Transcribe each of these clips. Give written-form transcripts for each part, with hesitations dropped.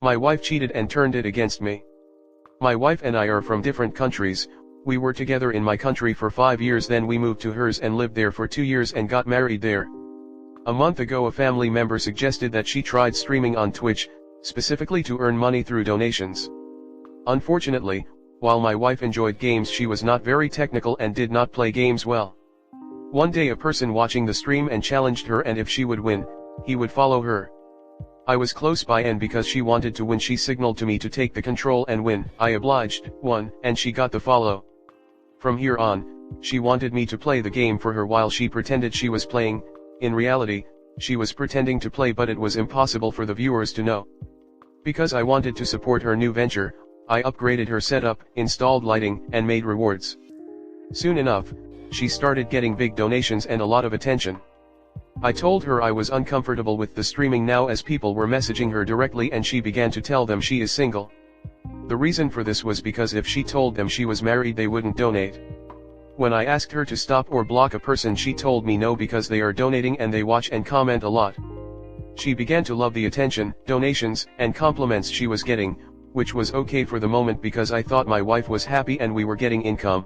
My wife cheated and turned it against me. My wife and I are from different countries. We were together in my country for 5 years, then we moved to hers and lived there for 2 years and got married there. A month ago a family member suggested that she tried streaming on Twitch, specifically to earn money through donations. Unfortunately, while my wife enjoyed games, she was not very technical and did not play games well. One day a person watching the stream and challenged her, and if she would win, he would follow her. I was close by, and because she wanted to win she signaled to me to take the control and win. I obliged, won, and she got the follow. From here on, she wanted me to play the game for her while she pretended she was playing. In reality, she was pretending to play, but it was impossible for the viewers to know. Because I wanted to support her new venture, I upgraded her setup, installed lighting, and made rewards. Soon enough, she started getting big donations and a lot of attention. I told her I was uncomfortable with the streaming now, as people were messaging her directly and she began to tell them she is single. The reason for this was because if she told them she was married they wouldn't donate. When I asked her to stop or block a person, she told me no, because they are donating and they watch and comment a lot. She began to love the attention, donations, and compliments she was getting, which was okay for the moment because I thought my wife was happy and we were getting income.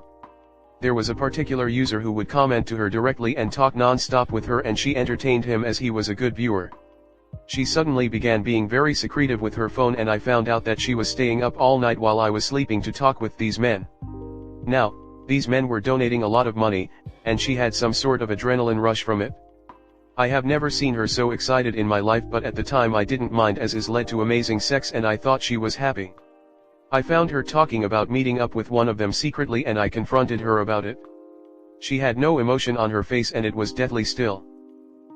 There was a particular user who would comment to her directly and talk non-stop with her, and she entertained him as he was a good viewer. She suddenly began being very secretive with her phone, and I found out that she was staying up all night while I was sleeping to talk with these men. Now, these men were donating a lot of money, and she had some sort of adrenaline rush from it. I have never seen her so excited in my life, but at the time I didn't mind, as it led to amazing sex and I thought she was happy. I found her talking about meeting up with one of them secretly, and I confronted her about it. She had no emotion on her face and it was deathly still.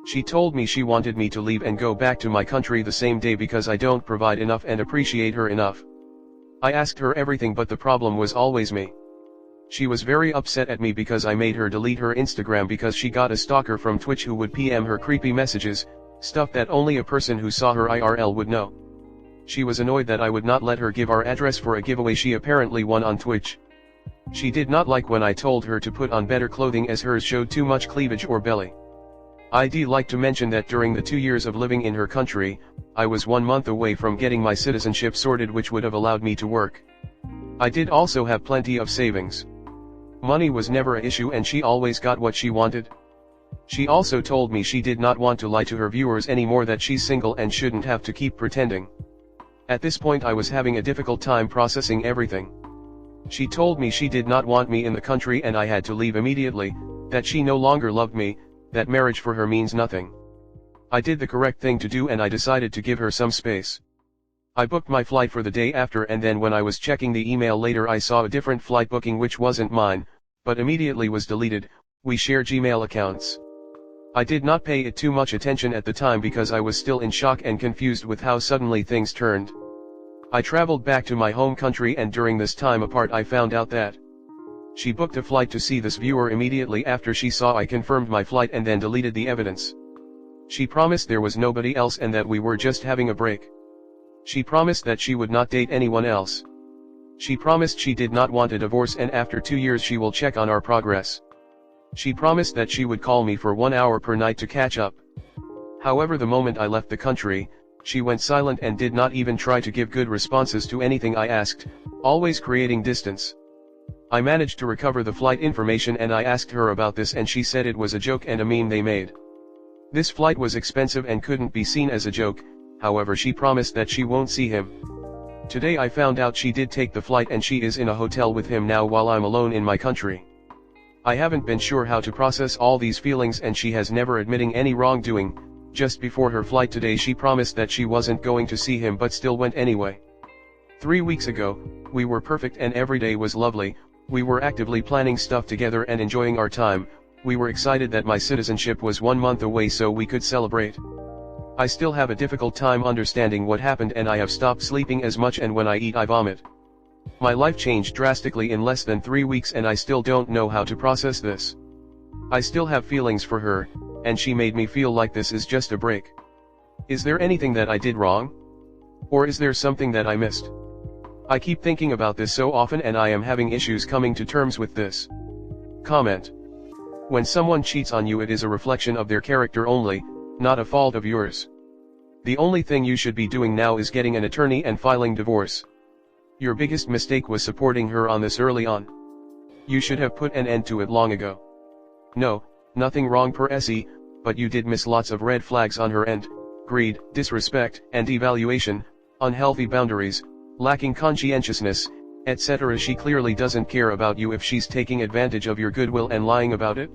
She told me she wanted me to leave and go back to my country the same day because I don't provide enough and appreciate her enough. I asked her everything, but the problem was always me. She was very upset at me because I made her delete her Instagram because she got a stalker from Twitch who would PM her creepy messages, stuff that only a person who saw her IRL would know. She was annoyed that I would not let her give our address for a giveaway she apparently won on Twitch. She did not like when I told her to put on better clothing as hers showed too much cleavage or belly. I'd like to mention that during the 2 years of living in her country, I was 1 month away from getting my citizenship sorted, which would have allowed me to work. I did also have plenty of savings. Money was never an issue and she always got what she wanted. She also told me she did not want to lie to her viewers anymore, that she's single and shouldn't have to keep pretending. At this point I was having a difficult time processing everything. She told me she did not want me in the country and I had to leave immediately, that she no longer loved me, that marriage for her means nothing. I did the correct thing to do and I decided to give her some space. I booked my flight for the day after, and then when I was checking the email later I saw a different flight booking which wasn't mine, but immediately was deleted. We share Gmail accounts. I did not pay it too much attention at the time because I was still in shock and confused with how suddenly things turned. I traveled back to my home country, and during this time apart I found out that she booked a flight to see this viewer immediately after she saw I confirmed my flight and then deleted the evidence. She promised there was nobody else and that we were just having a break. She promised that she would not date anyone else. She promised she did not want a divorce and after 2 years she will check on our progress. She promised that she would call me for 1 hour per night to catch up. However, the moment I left the country, she went silent and did not even try to give good responses to anything I asked, always creating distance. I managed to recover the flight information and I asked her about this and she said it was a joke and a meme they made. This flight was expensive and couldn't be seen as a joke, however she promised that she won't see him. Today I found out she did take the flight and she is in a hotel with him now while I'm alone in my country. I haven't been sure how to process all these feelings and she has never admitting any wrongdoing. Just before her flight today she promised that she wasn't going to see him but still went anyway. 3 weeks ago, we were perfect and every day was lovely. We were actively planning stuff together and enjoying our time. We were excited that my citizenship was 1 month away so we could celebrate. I still have a difficult time understanding what happened and I have stopped sleeping as much, and when I eat I vomit. My life changed drastically in less than 3 weeks and I still don't know how to process this. I still have feelings for her, and she made me feel like this is just a break. Is there anything that I did wrong? Or is there something that I missed? I keep thinking about this so often and I am having issues coming to terms with this. Comment. When someone cheats on you, it is a reflection of their character only, not a fault of yours. The only thing you should be doing now is getting an attorney and filing divorce. Your biggest mistake was supporting her on this early on. You should have put an end to it long ago. No, nothing wrong per se, but you did miss lots of red flags on her end: greed, disrespect and devaluation, unhealthy boundaries, lacking conscientiousness, etc. She clearly doesn't care about you if she's taking advantage of your goodwill and lying about it.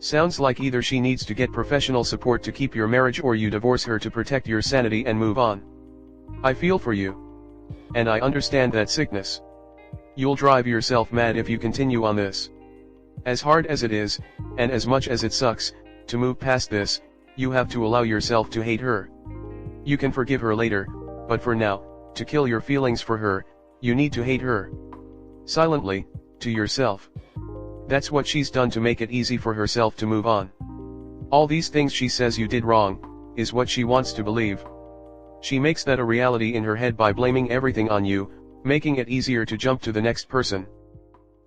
Sounds like either she needs to get professional support to keep your marriage or you divorce her to protect your sanity and move on. I feel for you. And I understand that sickness. You'll drive yourself mad if you continue on this. As hard as it is, and as much as it sucks, to move past this, you have to allow yourself to hate her. You can forgive her later, but for now, to kill your feelings for her, you need to hate her. Silently, to yourself. That's what she's done to make it easy for herself to move on. All these things she says you did wrong, is what she wants to believe. She makes that a reality in her head by blaming everything on you, making it easier to jump to the next person.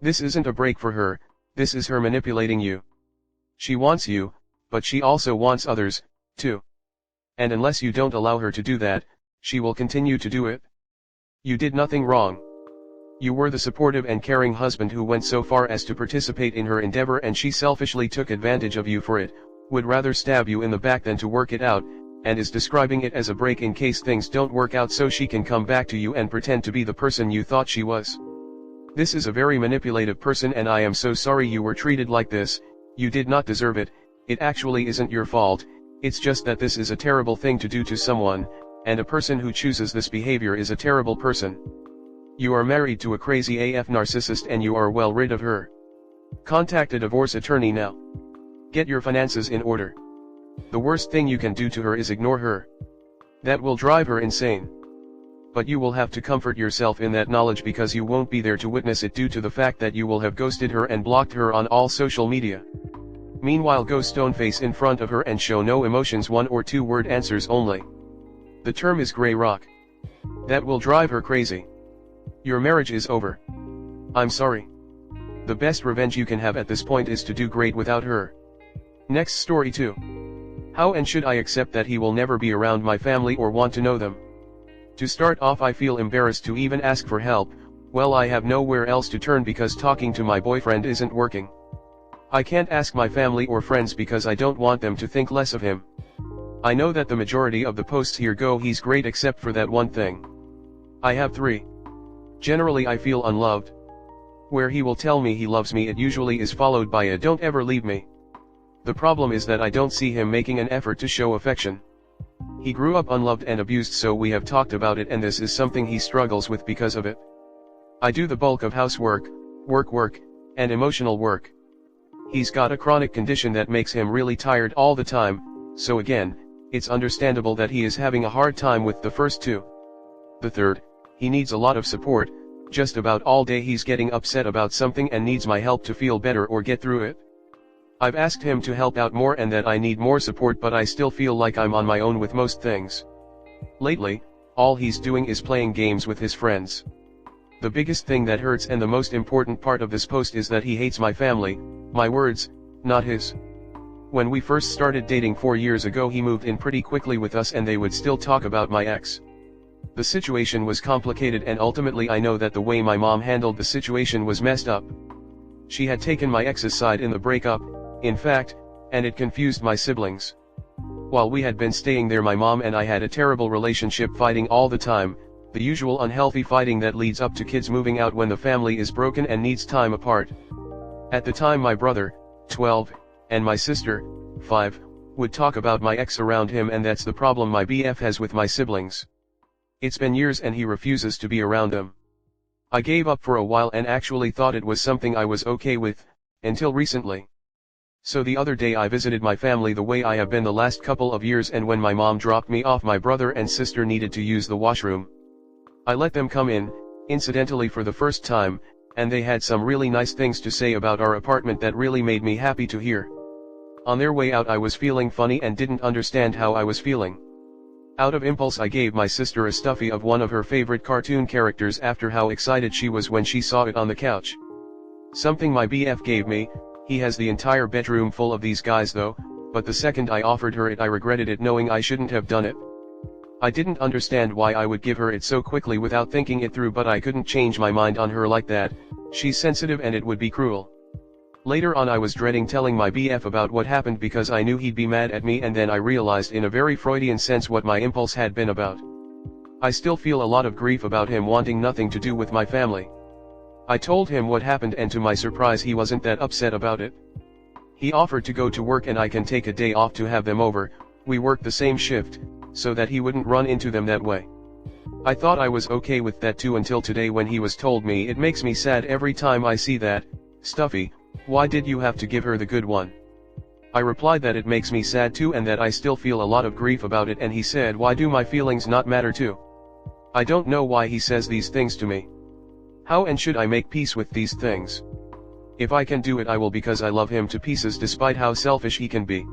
This isn't a break for her, this is her manipulating you. She wants you, but she also wants others, too. And unless you don't allow her to do that, she will continue to do it. You did nothing wrong. You were the supportive and caring husband who went so far as to participate in her endeavor, and she selfishly took advantage of you for it, would rather stab you in the back than to work it out, and is describing it as a break in case things don't work out so she can come back to you and pretend to be the person you thought she was. This is a very manipulative person, and I am so sorry you were treated like this. You did not deserve it. It actually isn't your fault, it's just that this is a terrible thing to do to someone, and a person who chooses this behavior is a terrible person. You are married to a crazy AF narcissist and you are well rid of her. Contact a divorce attorney now. Get your finances in order. The worst thing you can do to her is ignore her. That will drive her insane. But you will have to comfort yourself in that knowledge, because you won't be there to witness it due to the fact that you will have ghosted her and blocked her on all social media. Meanwhile, go stone face in front of her and show no emotions, 1 or 2 word answers only. The term is gray rock. That will drive her crazy. Your marriage is over. I'm sorry. The best revenge you can have at this point is to do great without her. Next story 2. How and should I accept that he will never be around my family or want to know them? To start off, I feel embarrassed to even ask for help. Well, I have nowhere else to turn because talking to my boyfriend isn't working. I can't ask my family or friends because I don't want them to think less of him. I know that the majority of the posts here go he's great except for that one thing. I have 3. Generally I feel unloved. Where he will tell me he loves me, it usually is followed by a "don't ever leave me." The problem is that I don't see him making an effort to show affection. He grew up unloved and abused, so we have talked about it, and this is something he struggles with because of it. I do the bulk of housework, work, and emotional work. He's got a chronic condition that makes him really tired all the time, so again, it's understandable that he is having a hard time with the first 2. The third, he needs a lot of support. Just about all day he's getting upset about something and needs my help to feel better or get through it. I've asked him to help out more and that I need more support, but I still feel like I'm on my own with most things. Lately, all he's doing is playing games with his friends. The biggest thing that hurts and the most important part of this post is that he hates my family, my words, not his. When we first started dating 4 years ago, he moved in pretty quickly with us and they would still talk about my ex. The situation was complicated, and ultimately I know that the way my mom handled the situation was messed up. She had taken my ex's side in the breakup, in fact, and it confused my siblings. While we had been staying there, my mom and I had a terrible relationship, fighting all the time, the usual unhealthy fighting that leads up to kids moving out when the family is broken and needs time apart. At the time, my brother, 12, and my sister, 5, would talk about my ex around him, and that's the problem my BF has with my siblings. It's been years and he refuses to be around them. I gave up for a while and actually thought it was something I was okay with, until recently. So the other day I visited my family the way I have been the last couple of years, and when my mom dropped me off, my brother and sister needed to use the washroom. I let them come in, incidentally for the first time, and they had some really nice things to say about our apartment that really made me happy to hear. On their way out, I was feeling funny and didn't understand how I was feeling. Out of impulse, I gave my sister a stuffy of one of her favorite cartoon characters after how excited she was when she saw it on the couch. Something my BF gave me. He has the entire bedroom full of these guys though, but the second I offered her it, I regretted it, knowing I shouldn't have done it. I didn't understand why I would give her it so quickly without thinking it through, but I couldn't change my mind on her like that. She's sensitive and it would be cruel. Later on I was dreading telling my BF about what happened because I knew he'd be mad at me, and then I realized in a very Freudian sense what my impulse had been about. I still feel a lot of grief about him wanting nothing to do with my family. I told him what happened, and to my surprise he wasn't that upset about it. He offered to go to work and I can take a day off to have them over. We worked the same shift, so that he wouldn't run into them that way. I thought I was okay with that too until today when he was told me. It makes me sad every time I see that. Stuffy, why did you have to give her the good one? I replied that it makes me sad too and that I still feel a lot of grief about it, and he said, why do my feelings not matter too? I don't know why he says these things to me. How and should I make peace with these things? If I can do it I will, because I love him to pieces despite how selfish he can be.